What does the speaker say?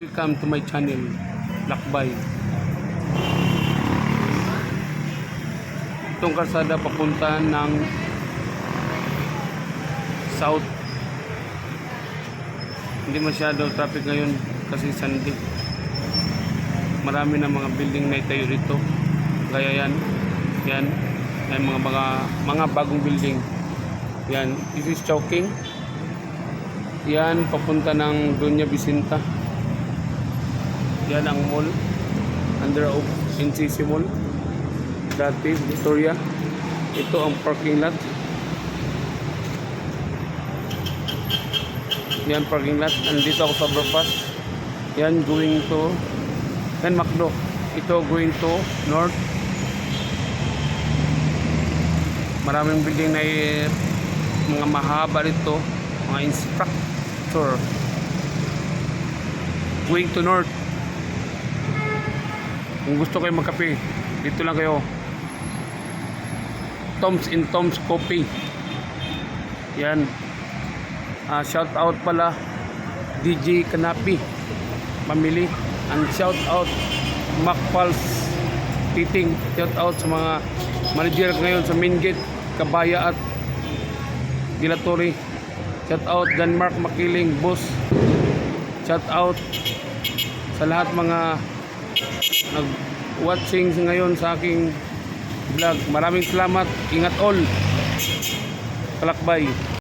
Welcome to my channel, Lakbay. Itong kalsada papunta ng South. Hindi masyado traffic ngayon kasi Sunday. Marami na mga building na itayo dito. Gaya yan. Yan. May mga bagong building. Yan. This is Chowking. Yan papunta ng Doña Vicenta. Yan ang mall under of NCC Mall dati Victoria. Ito ang parking lot. Yan parking lot. Andito ako sa overpass. Yan going to Macdo. Ito going to North. Maraming building na mga mahaba dito, mga instructor going to North. Kung gusto kayo magkape, dito lang kayo. Tom's in Tom's Coffee. Yan. Shout out pala DJ Kanapi Family. And shout out Macpals Titing. Shout out sa mga manager ngayon sa Main Gate, Kabaya at Dilatory. Shout out Denmark Makiling Boss. Shout out sa lahat mga nag-watching ngayon sa aking vlog. Maraming salamat. Ingat all. Kalakbay.